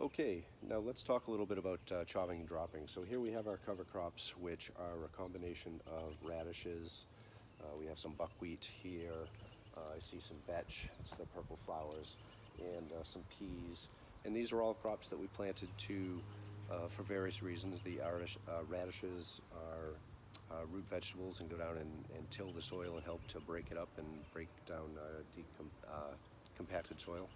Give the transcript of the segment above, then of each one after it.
Okay, now let's talk a little bit about chopping and dropping. So here we have our cover crops, which are a combination of radishes. We have some buckwheat here. I see some vetch, it's the purple flowers, and some peas. And these are all crops that we planted for various reasons. The radishes are root vegetables and go down and till the soil and help to break it up and break down compacted soil.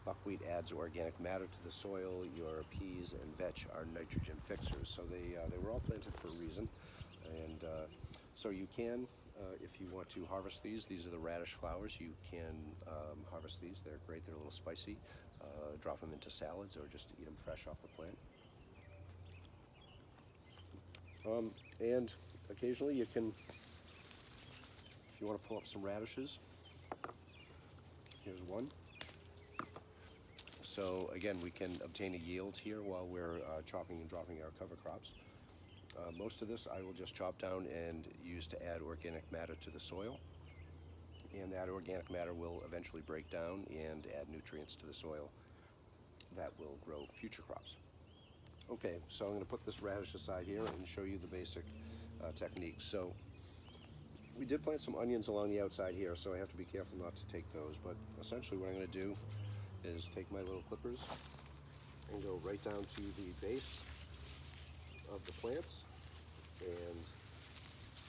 Buckwheat adds organic matter to the soil. Your peas and vetch are nitrogen fixers. So they were all planted for a reason. And so you can, if you want to harvest these are the radish flowers. You can harvest these. They're great. They're a little spicy. Drop them into salads or just eat them fresh off the plant. And occasionally you can, if you want to pull up some radishes, here's one. So again, we can obtain a yield here while we're chopping and dropping our cover crops. Most of this I will just chop down and use to add organic matter to the soil. And that organic matter will eventually break down and add nutrients to the soil that will grow future crops. Okay, so I'm going to put this radish aside here and show you the basic techniques. So we did plant some onions along the outside here, so I have to be careful not to take those. But essentially what I'm going to do is take my little clippers and go right down to the base of the plants and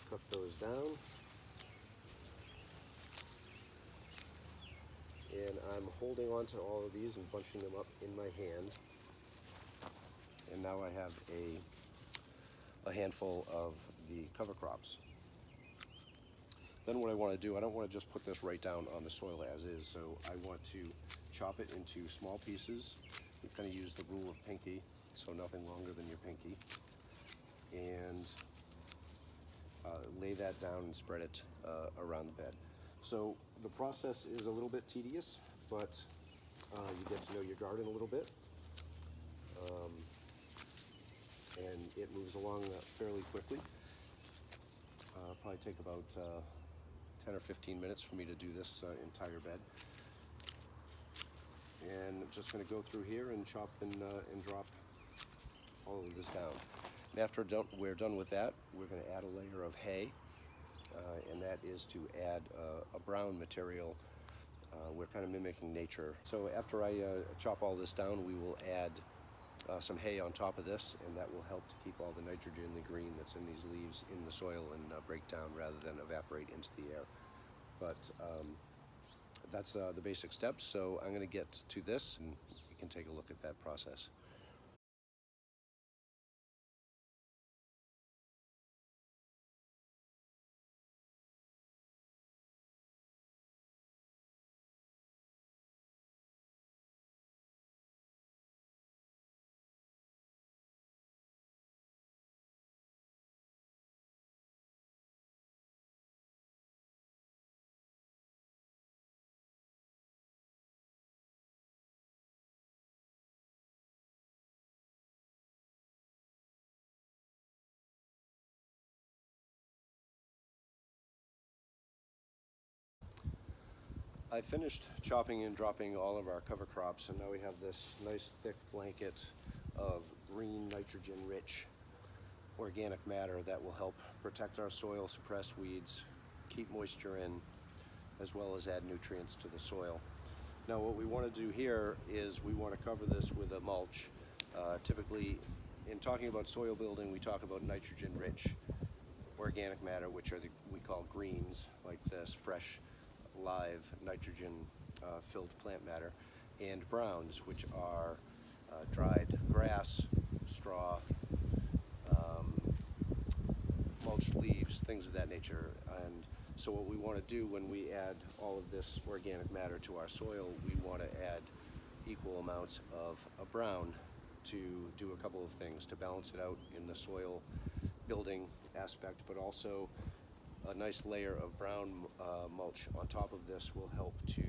cut those down. And I'm holding on to all of these and bunching them up in my hand. And now I have a handful of the cover crops. Then what I want to do, I don't want to just put this right down on the soil as is, so I want to chop it into small pieces. We kind of use the rule of pinky, so nothing longer than your pinky. And lay that down and spread it around the bed. So the process is a little bit tedious, but you get to know your garden a little bit. And it moves along fairly quickly. Probably take about 10 or 15 minutes for me to do this entire bed. And I'm just going to go through here and chop and drop all of this down. And after we're done with that, we're going to add a layer of hay, and that is to add a brown material. We're kind of mimicking nature. So after I chop all this down, we will add some hay on top of this, and that will help to keep all the nitrogen, the green that's in these leaves in the soil and break down rather than evaporate into the air. But that's the basic steps, so I'm going to get to this and you can take a look at that process. I finished chopping and dropping all of our cover crops, and now we have this nice thick blanket of green, nitrogen-rich organic matter that will help protect our soil, suppress weeds, keep moisture in, as well as add nutrients to the soil. Now what we want to do here is we want to cover this with a mulch. Typically, in talking about soil building, we talk about nitrogen-rich organic matter, which are we call greens, like this, fresh, live, nitrogen-filled plant matter, and browns, which are dried grass, straw, mulched leaves, things of that nature. And so what we want to do when we add all of this organic matter to our soil, we want to add equal amounts of a brown to do a couple of things, to balance it out in the soil building aspect, but also a nice layer of brown mulch on top of this will help to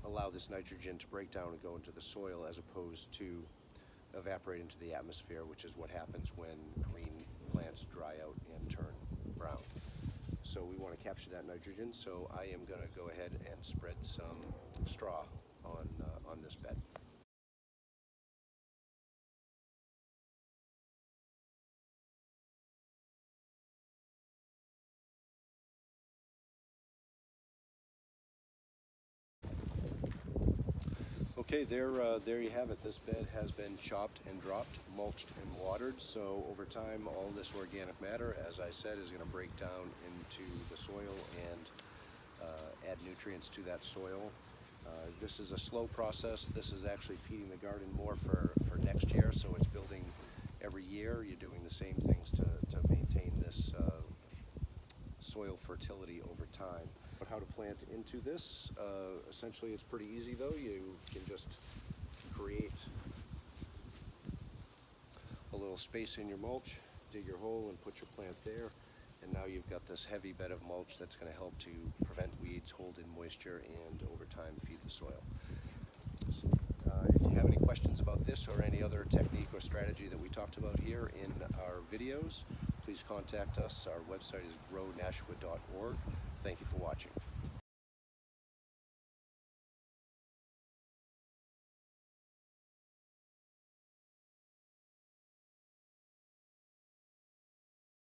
allow this nitrogen to break down and go into the soil as opposed to evaporate into the atmosphere, which is what happens when green plants dry out and turn brown. So we want to capture that nitrogen, so I am going to go ahead and spread some straw on this bed. Okay, there you have it. This bed has been chopped and dropped, mulched and watered. So over time, all this organic matter, as I said, is going to break down into the soil and add nutrients to that soil. This is a slow process. This is actually feeding the garden more for next year, so it's building every year. You're doing the same things to maintain this soil fertility over time. But how to plant into this, essentially it's pretty easy though. You can just create a little space in your mulch, dig your hole and put your plant there, and now you've got this heavy bed of mulch that's going to help to prevent weeds, hold in moisture, and over time feed the soil. So, if you have any questions about this or any other technique or strategy that we talked about here in our videos, please contact us. Our website is grownashua.org. Thank you for watching.